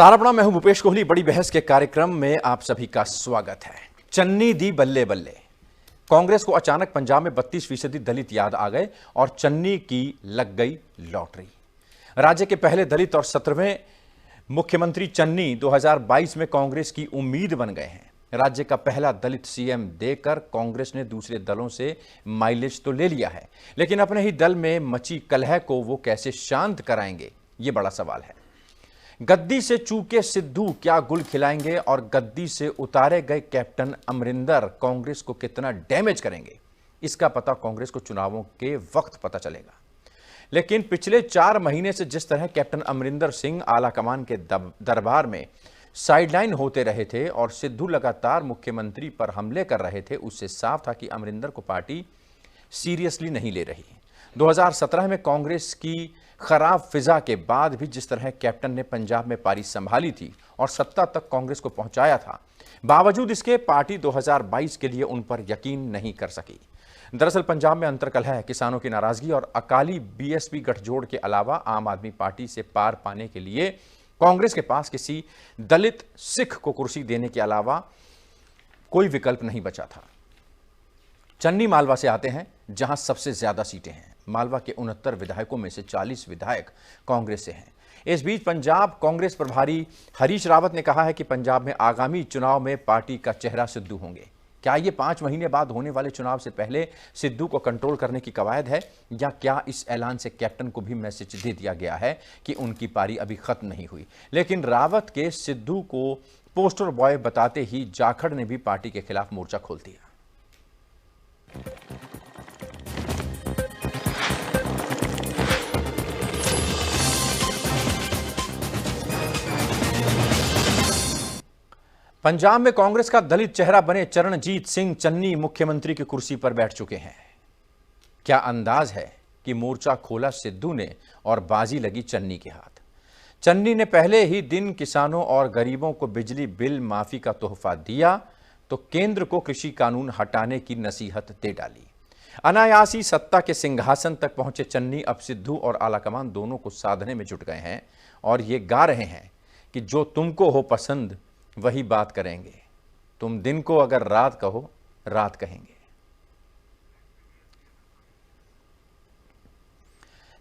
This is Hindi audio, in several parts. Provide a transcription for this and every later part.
सारापड़ा मैं हूं भूपेश कोहली। बड़ी बहस के कार्यक्रम में आप सभी का स्वागत है। चन्नी दी बल्ले बल्ले। कांग्रेस को अचानक पंजाब में 32% दलित याद आ गए और चन्नी की लग गई लॉटरी। राज्य के पहले दलित और 17वें मुख्यमंत्री चन्नी 2022 में कांग्रेस की उम्मीद बन गए हैं। राज्य का पहला दलित सीएम देकर कांग्रेस ने दूसरे दलों से माइलेज तो ले लिया है, लेकिन अपने ही दल में मची कलह को वो कैसे शांत कराएंगे, ये बड़ा सवाल है। गद्दी से चूके सिद्धू क्या गुल खिलाएंगे और गद्दी से उतारे गए कैप्टन अमरिंदर कांग्रेस को कितना डैमेज करेंगे, इसका पता कांग्रेस को चुनावों के वक्त पता चलेगा। लेकिन पिछले 4 महीने से जिस तरह कैप्टन अमरिंदर सिंह आलाकमान के दरबार में साइडलाइन होते रहे थे और सिद्धू लगातार मुख्यमंत्री पर हमले कर रहे थे, उससे साफ था कि अमरिंदर को पार्टी सीरियसली नहीं ले रही। 2017 में कांग्रेस की खराब फिजा के बाद भी जिस तरह कैप्टन ने पंजाब में पारी संभाली थी और सत्ता तक कांग्रेस को पहुंचाया था, बावजूद इसके पार्टी 2022 के लिए उन पर यकीन नहीं कर सकी। दरअसल पंजाब में अंतर्कलह, किसानों की नाराजगी और अकाली बीएसपी गठजोड़ के अलावा आम आदमी पार्टी से पार पाने के लिए कांग्रेस के पास किसी दलित सिख को कुर्सी देने के अलावा कोई विकल्प नहीं बचा था। चन्नी मालवा से आते हैं, जहां सबसे ज्यादा सीटें हैं। मालवा के 69 विधायकों में से 40 विधायक कांग्रेस से हैं। इस बीच पंजाब कांग्रेस प्रभारी हरीश रावत ने कहा है कि पंजाब में आगामी चुनाव में पार्टी का चेहरा सिद्धू होंगे। क्या ये 5 महीने बाद होने वाले चुनाव से पहले सिद्धू को कंट्रोल करने की कवायद है, या क्या इस ऐलान से कैप्टन को भी मैसेज दे दिया गया है कि उनकी पारी अभी खत्म नहीं हुई? लेकिन रावत के सिद्धू को पोस्टर बॉय बताते ही जाखड़ ने भी पार्टी के खिलाफ मोर्चा खोल दिया। पंजाब में कांग्रेस का दलित चेहरा बने चरणजीत सिंह चन्नी मुख्यमंत्री की कुर्सी पर बैठ चुके हैं। क्या अंदाज है कि मोर्चा खोला सिद्धू ने और बाजी लगी चन्नी के हाथ। चन्नी ने पहले ही दिन किसानों और गरीबों को बिजली बिल माफी का तोहफा दिया तो केंद्र को कृषि कानून हटाने की नसीहत दे डाली। अनायासी सत्ता के सिंहासन तक पहुंचे चन्नी अब सिद्धू और आलाकमान दोनों को साधने में जुट गए हैं और ये गा रहे हैं कि जो तुमको हो पसंद वही बात करेंगे, तुम दिन को अगर रात कहो रात कहेंगे।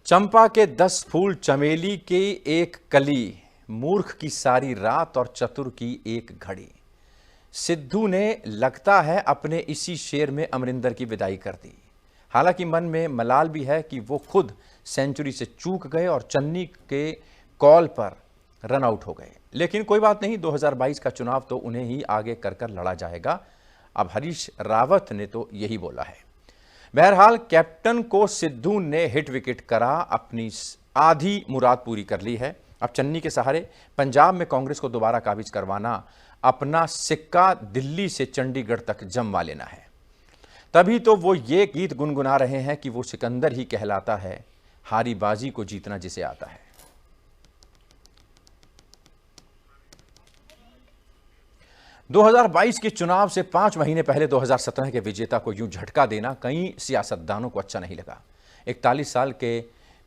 चंपा के 10 फूल, चमेली की एक कली, मूर्ख की सारी रात और चतुर की एक घड़ी। सिद्धू ने लगता है अपने इसी शेर में अमरिंदर की विदाई कर दी। हालांकि मन में मलाल भी है कि वो खुद सेंचुरी से चूक गए और चन्नी के कॉल पर रन आउट हो गए। लेकिन कोई बात नहीं, 2022 का चुनाव तो उन्हें ही आगे कर कर लड़ा जाएगा। अब हरीश रावत ने तो यही बोला है। बहरहाल कैप्टन को सिद्धू ने हिट विकेट करा, अपनी आधी मुराद पूरी कर ली है। अब चन्नी के सहारे पंजाब में कांग्रेस को दोबारा काबिज करवाना, अपना सिक्का दिल्ली से चंडीगढ़ तक जमवा लेना है। तभी तो वो ये गीत गुनगुना रहे हैं कि वो सिकंदर ही कहलाता है, हारी बाजी को जीतना जिसे आता है। – 2022 के चुनाव से 5 महीने पहले 2017 के विजेता को यूं झटका देना कई सियासतदानों को अच्छा नहीं लगा। 41 साल के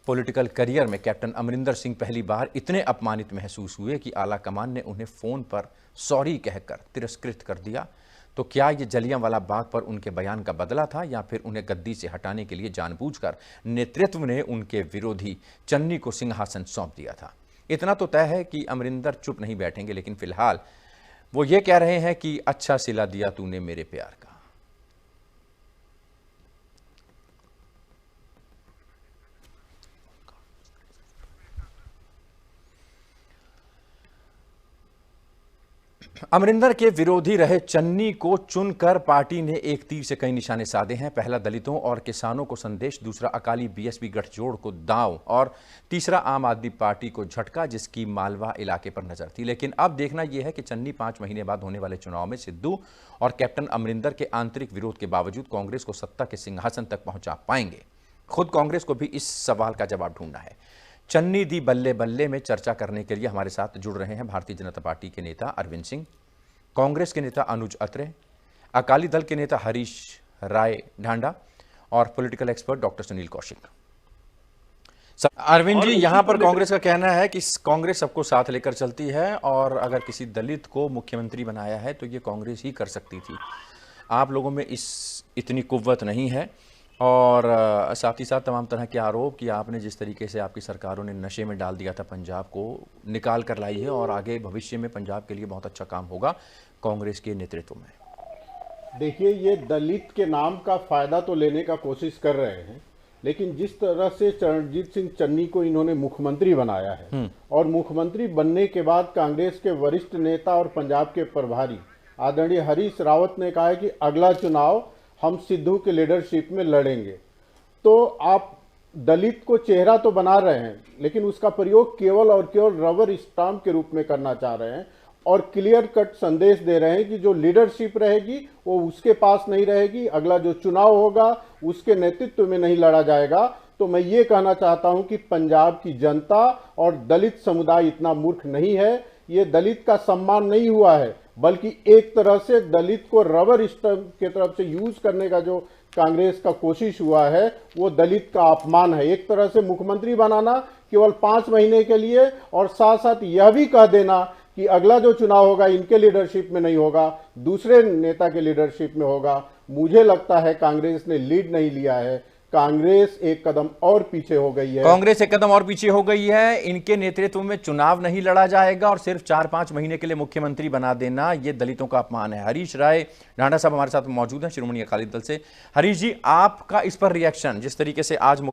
पॉलिटिकल करियर में कैप्टन अमरिंदर सिंह पहली बार इतने अपमानित महसूस हुए कि आलाकमान ने उन्हें फोन पर सॉरी कहकर तिरस्कृत कर दिया। तो क्या ये जलियांवाला बाग पर उनके बयान का बदला था, या फिर उन्हें गद्दी से हटाने के लिए जानबूझकर नेतृत्व ने उनके विरोधी चन्नी को सिंहासन सौंप दिया था? इतना तो तय है कि अमरिंदर चुप नहीं बैठेंगे, लेकिन फिलहाल वो ये कह रहे हैं कि अच्छा सिला दिया तूने मेरे प्यार का। अमरिंदर के विरोधी रहे चन्नी को चुनकर पार्टी ने एक तीर से कई निशाने साधे हैं। पहला दलितों और किसानों को संदेश, दूसरा अकाली बीएसपी गठजोड़ को दांव और तीसरा आम आदमी पार्टी को झटका, जिसकी मालवा इलाके पर नजर थी। लेकिन अब देखना यह है कि चन्नी 5 महीने बाद होने वाले चुनाव में सिद्धू और कैप्टन अमरिंदर के आंतरिक विरोध के बावजूद कांग्रेस को सत्ता के सिंहासन तक पहुंचा पाएंगे। खुद कांग्रेस को भी इस सवाल का जवाब ढूंढना है। चन्नी दी बल्ले बल्ले में चर्चा करने के लिए हमारे साथ जुड़ रहे हैं भारतीय जनता पार्टी के नेता अरविंद सिंह, कांग्रेस के नेता अनुज अत्रे, अकाली दल के नेता हरीश राय ढांडा और political expert doctor Sunil Kaushik. Arvind ji, यहाँ पर कांग्रेस का कहना है कि कांग्रेस सबको साथ लेकर चलती है और अगर किसी दलित को मुख्यमंत्री बनाया है तो ये कांग्रेस ही कर सकती थी। आप लोगों में इतनी कुव्वत नहीं है। और साथ ही साथ तमाम तरह के आरोप कि आपने जिस तरीके से आपकी सरकारों ने नशे में डाल दिया था पंजाब को, निकाल कर लाई है और आगे भविष्य में पंजाब के लिए बहुत अच्छा काम होगा कांग्रेस के नेतृत्व में। देखिए, ये दलित के नाम का फायदा तो लेने का कोशिश कर रहे हैं, लेकिन जिस तरह से चरणजीत सिंह चन्नी को इन्होंने मुख्यमंत्री बनाया है और मुख्यमंत्री बनने के बाद कांग्रेस के वरिष्ठ नेता और पंजाब के प्रभारी आदरणीय हरीश रावत ने कहा है कि अगला चुनाव हम सिद्धू के लीडरशिप में लड़ेंगे। तो आप दलित को चेहरा तो बना रहे हैं, लेकिन उसका प्रयोग केवल और केवल रबर स्टाम्प के रूप में करना चाह रहे हैं और क्लियर कट संदेश दे रहे हैं कि जो लीडरशिप रहेगी वो उसके पास नहीं रहेगी, अगला जो चुनाव होगा उसके नेतृत्व में नहीं लड़ा जाएगा। तो मैं ये कहना चाहता हूं कि पंजाब की जनता और दलित समुदाय इतना मूर्ख नहीं है। ये दलित का सम्मान नहीं हुआ है, बल्कि एक तरह से दलित को रबर स्टम्प की तरफ से यूज करने का जो कांग्रेस का कोशिश हुआ है वो दलित का अपमान है। एक तरह से मुख्यमंत्री बनाना केवल 5 महीने के लिए और साथ साथ यह भी कह देना कि अगला जो चुनाव होगा इनके लीडरशिप में नहीं होगा, दूसरे नेता के लीडरशिप में होगा। मुझे लगता है कांग्रेस ने लीड नहीं लिया है, कांग्रेस एक कदम और पीछे हो गई है। कांग्रेस एक कदम और पीछे हो गई है। इनके नेतृत्व में चुनाव नहीं लड़ा जाएगा और सिर्फ 4-5 महीने के लिए मुख्यमंत्री बना देना ये दलितों का अपमान है। हरीश राय ढांडा साहब हमारे साथ मौजूद हैं, शिरोमणि अकाली दल से। हरीश जी, आपका इस पर रिएक्शन, जिस तरीके से आज